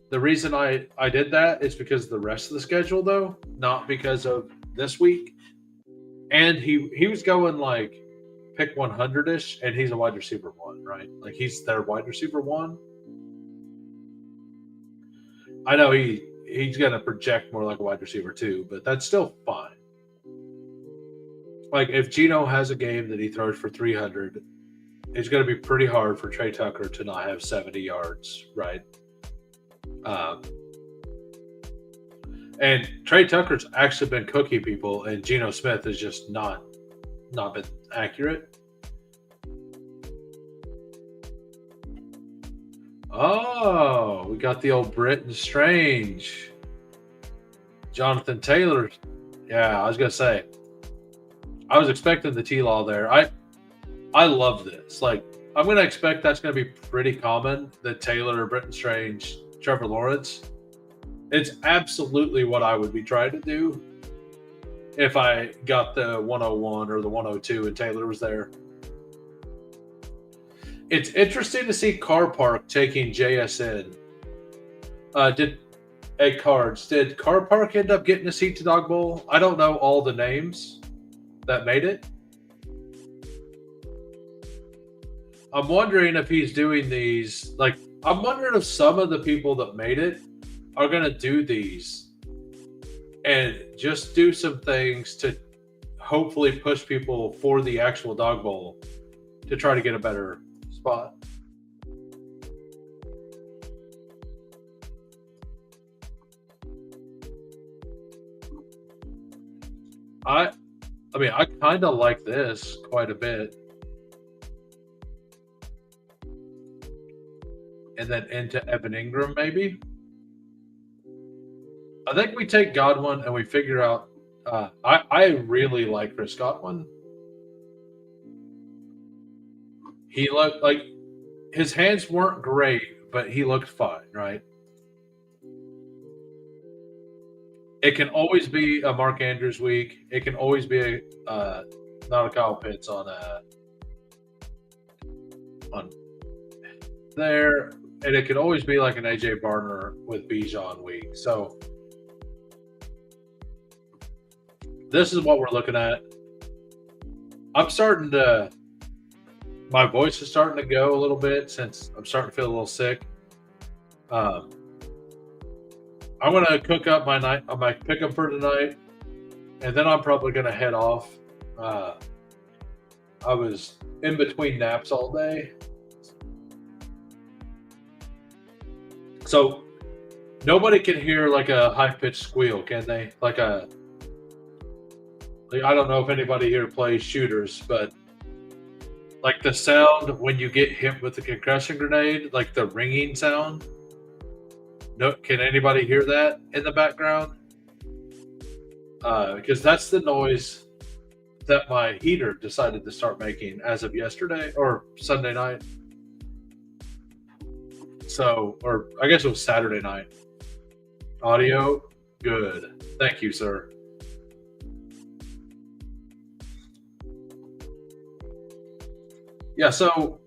The reason I did that is because of the rest of the schedule, though, not because of this week. And he was going like pick 100-ish, and he's a wide receiver 1, right? Like he's their wide receiver 1. I know he's going to project more like a wide receiver 2, but that's still fine. Like if Geno has a game that he throws for 300, it's going to be pretty hard for Trey Tucker to not have 70 yards, right? And Trey Tucker's actually been cooking people, and Geno Smith has just not been accurate. Oh, we got the old Britton Strange. Jonathan Taylor. Yeah, I was going to say. I was expecting the T-Law there. I love this. Like, I'm going to expect that's going to be pretty common, that Taylor, Britton Strange, Trevor Lawrence. It's absolutely what I would be trying to do if I got the 101 or the 102 and Taylor was there. It's interesting to see Car Park taking JSN. Did Car Park end up getting a seat to Dog Bowl? I don't know all the names that made it. I'm wondering if he's doing these. Like, I'm wondering if some of the people that made it are going to do these and just do some things to hopefully push people for the actual Dog Bowl to try to get a better spot. I mean, I kind of like this quite a bit. And then into Evan Ingram, maybe. I think we take Godwin and we figure out. I really like Chris Godwin. He looked like his hands weren't great, but he looked fine, right? It can always be a Mark Andrews week. It can always be not a Kyle Pitts on there, and it could always be like an AJ Barner with Bijan week. So this is what we're looking at. I'm starting to. My voice is starting to go a little bit since I'm starting to feel a little sick. I'm gonna cook up my pickup for tonight, and then I'm probably gonna head off. I was in between naps all day, so nobody can hear like a high-pitched squeal, can they? Like I don't know if anybody here plays shooters, but like the sound when you get hit with a concussion grenade, like the ringing sound. No, can anybody hear that in the background? Because that's the noise that my heater decided to start making as of yesterday or Sunday night. So, or I guess it was Saturday night. Audio, good. Thank you, sir. Yeah, so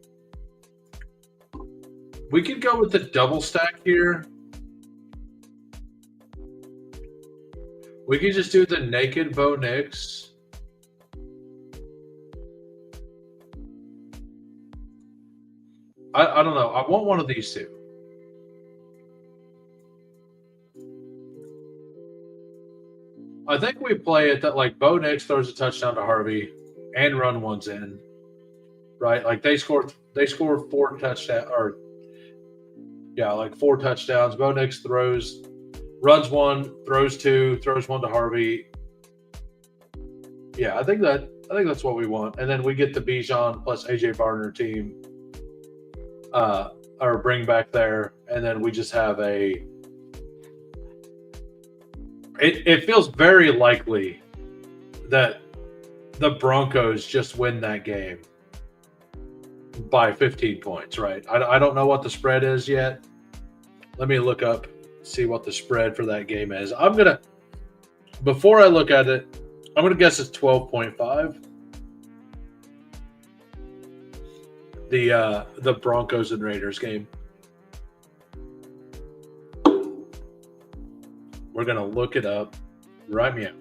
we could go with the double stack here. We could just do the naked Bo Nix. I don't know. I want one of these two. I think we play it that like Bo Nix throws a touchdown to Harvey and run ones in. Right? Like they score 4 touchdowns or yeah, like 4 touchdowns. Bo Nix runs 1, throws 2, throws 1 to Harvey. Yeah, I think that's what we want. And then we get the Bijan plus AJ Barner team or bring back there, and then we just have it feels very likely that the Broncos just win that game by 15 points, right? I don't know what the spread is yet. Let me look up, see what the spread for that game is. Before I look at it, I'm going to guess it's 12.5. The Broncos and Raiders game. We're going to look it up. Right me out.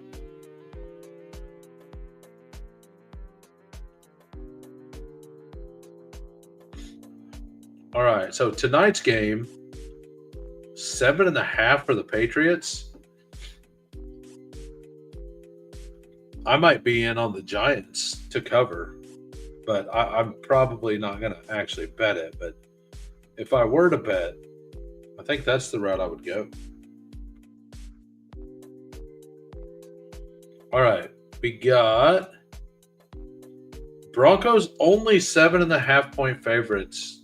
All right, so tonight's game, 7.5 for the Patriots. I might be in on the Giants to cover, but I'm probably not going to actually bet it. But if I were to bet, I think that's the route I would go. All right, we got Broncos only 7.5 point favorites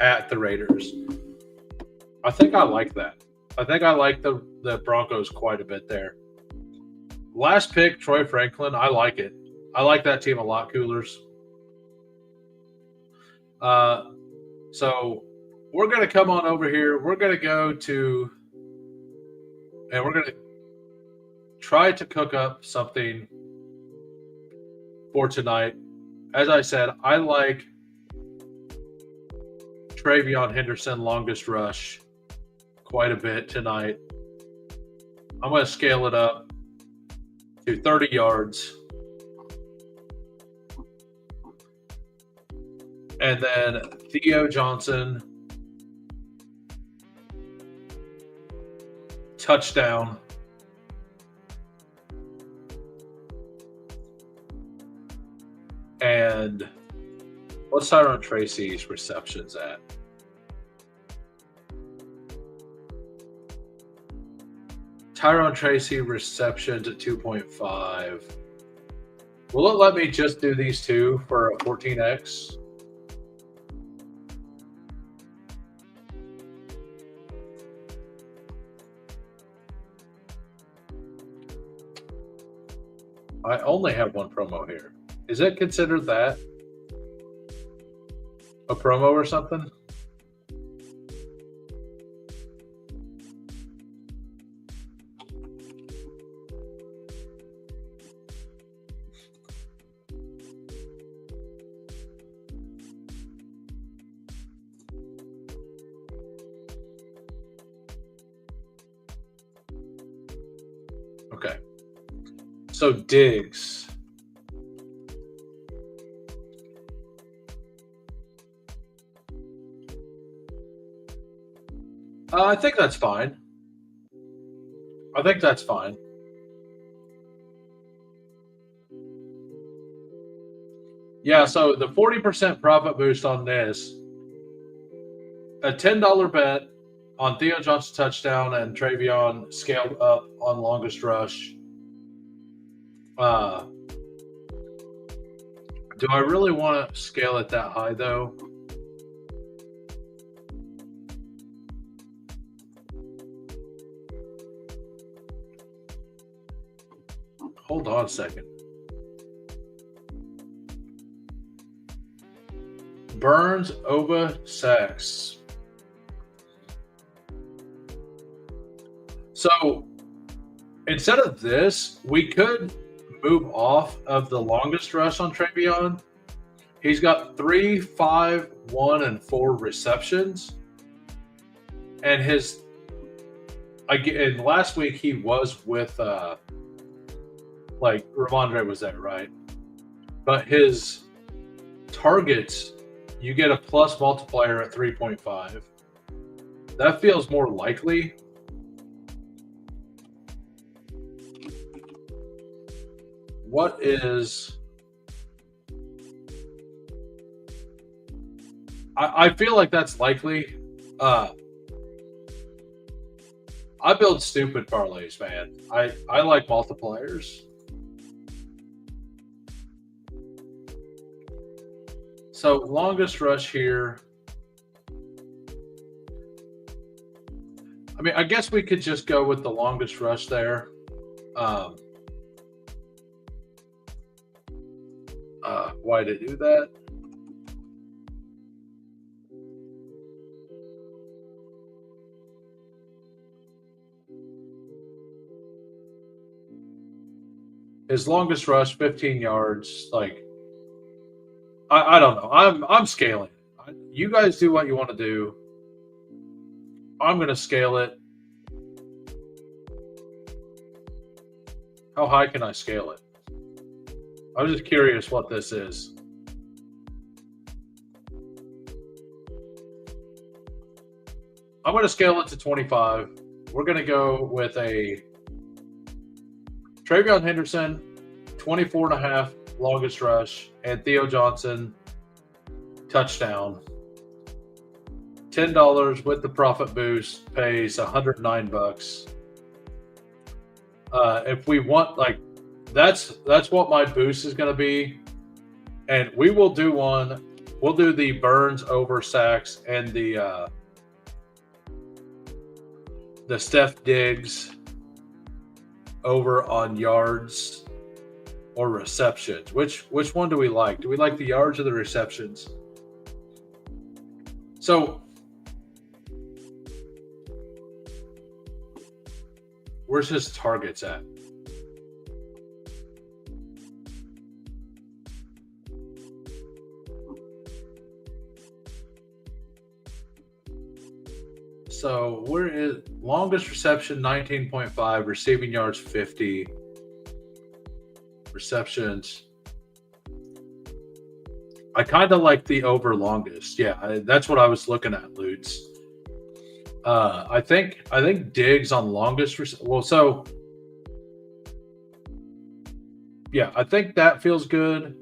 at the Raiders. I think I like that. I think I like the Broncos quite a bit there. Last pick, Troy Franklin. I like it. I like that team a lot, Coolers. So we're going to come on over here. We're going to go to, and we're going to try to cook up something for tonight. As I said, I like Travion Henderson longest rush quite a bit tonight. I'm going to scale it up to 30 yards. And then Theo Johnson, touchdown. And what's Tyrone Tracy's receptions at? Tyrone Tracy receptions at 2.5. Will it let me just do these two for a 14x? I only have one promo here. Is it considered that a promo or something? Okay. So Diggs. I think that's fine. Yeah, so the 40% profit boost on this, a $10 bet on Theo Johnson touchdown and Travion scaled up on longest rush. Do I really want to scale it that high, though? Hold on a second. Burns over Sacks. So instead of this, we could move off of the longest rush on Travion. He's got 3, 5, 1, and 4 receptions. And his And last week he was with like Ramondre was there, right? But his targets, you get a plus multiplier at 3.5. That feels more likely. What is? I feel like that's likely. I build stupid parlays, man. I like multipliers. So longest rush here. I mean, I guess we could just go with the longest rush there. Why to do that? His longest rush, 15 yards. Like, I don't know. I'm scaling. You guys do what you want to do. I'm going to scale it. How high can I scale it? I'm just curious what this is. I'm going to scale it to 25. We're going to go with a Travion Henderson, 24 and a half longest rush, and Theo Johnson, touchdown. $10 with the profit boost pays $109. If we want, like, that's what my boost is going to be, and we will do one. We'll do the Burns over sacks and the Steph Diggs over on yards or receptions. Which one do we like? Do we like the yards or the receptions? So where's his targets at? So where is longest reception 19.5, receiving yards 50, receptions. I kind of like the over longest. Yeah, that's what I was looking at, Lutz. I think Diggs on longest. Well, so yeah, I think that feels good.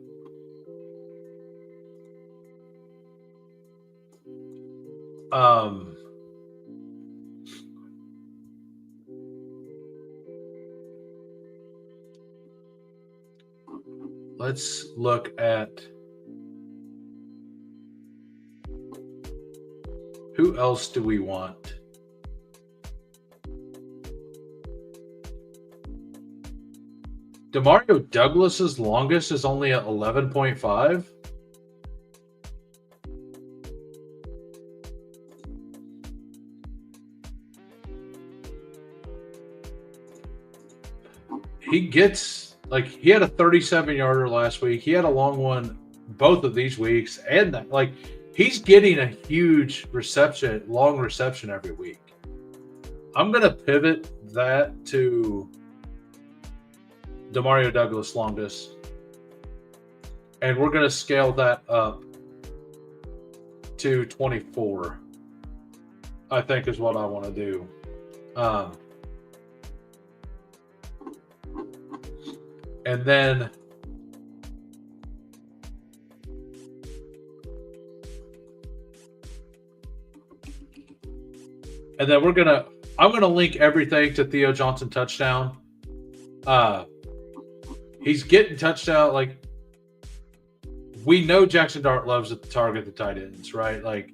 Let's look at who else do we want? Demario Douglas's longest is only at 11.5. He gets, like, he had a 37-yarder last week. He had a long one both of these weeks, and that, like, he's getting a huge reception, long reception every week. I'm going to pivot that to Demario Douglas longest, and we're going to scale that up to 24, I think is what I want to do. And then I'm gonna link everything to Theo Johnson touchdown. He's getting touchdown. Like, we know Jackson Dart loves to target the tight ends, right? Like,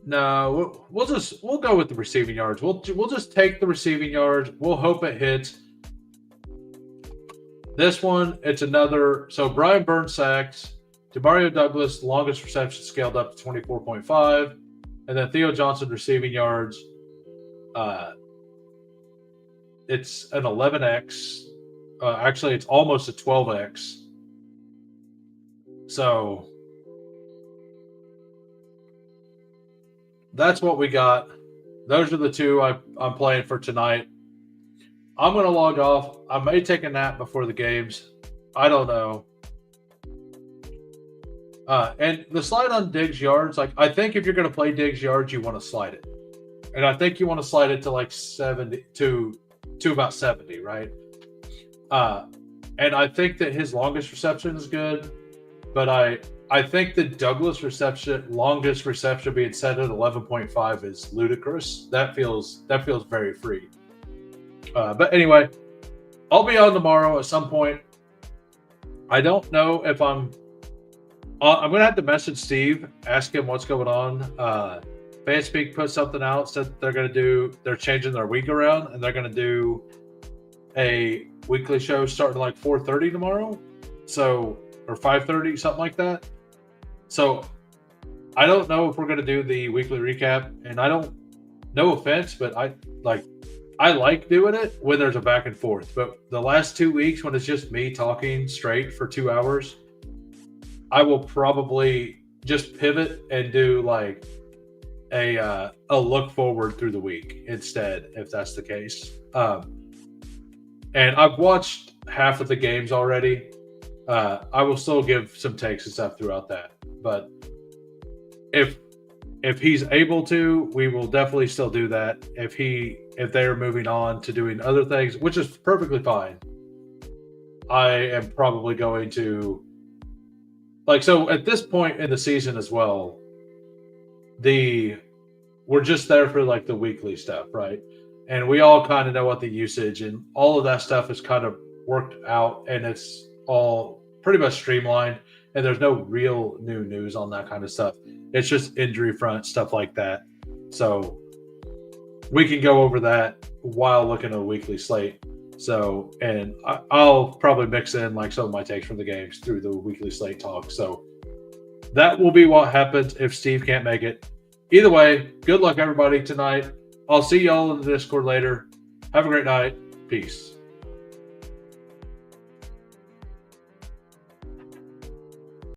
no, we'll go with the receiving yards. We'll just take the receiving yards. We'll hope it hits. This one, it's another. So Brian Burns sacks. Demario Douglas, longest reception scaled up to 24.5. And then Theo Johnson receiving yards. It's an 11x. Actually, it's almost a 12x. So that's what we got. Those are the two I'm playing for tonight. I'm going to log off. I may take a nap before the games. I don't know. And the slide on Diggs yards, like I think if you're going to play Diggs yards, you want to slide it, and I think you want to slide it to like 70 to about 70, right? And I think that his longest reception is good, but I think the Douglas longest reception being set at 11.5 is ludicrous. That feels very free. But anyway, I'll be on tomorrow at some point. I don't know if I'm going to have to message Steve, ask him what's going on. Fanspeak put something out, said they're changing their week around, and they're going to do a weekly show starting like 4:30 tomorrow. So, or 5:30, something like that. So, I don't know if we're going to do the weekly recap, and no offense, but I like doing it when there's a back and forth. But the last 2 weeks, when it's just me talking straight for 2 hours, I will probably just pivot and do like a look forward through the week instead, if that's the case. And I've watched half of the games already. I will still give some takes and stuff throughout that. But if he's able to, we will definitely still do that. If they're moving on to doing other things, which is perfectly fine, I am probably going to so at this point in the season as well, we're just there for like the weekly stuff, right? And we all kind of know what the usage and all of that stuff is kind of worked out, and it's all pretty much streamlined, and there's no real new news on that kind of stuff. It's just injury front stuff like that. So we can go over that while looking at a weekly slate. So, and I'll probably mix in like some of my takes from the games through the weekly slate talk. So that will be what happens if Steve can't make it. Either way, good luck everybody tonight. I'll see y'all in the Discord later. Have a great night. Peace.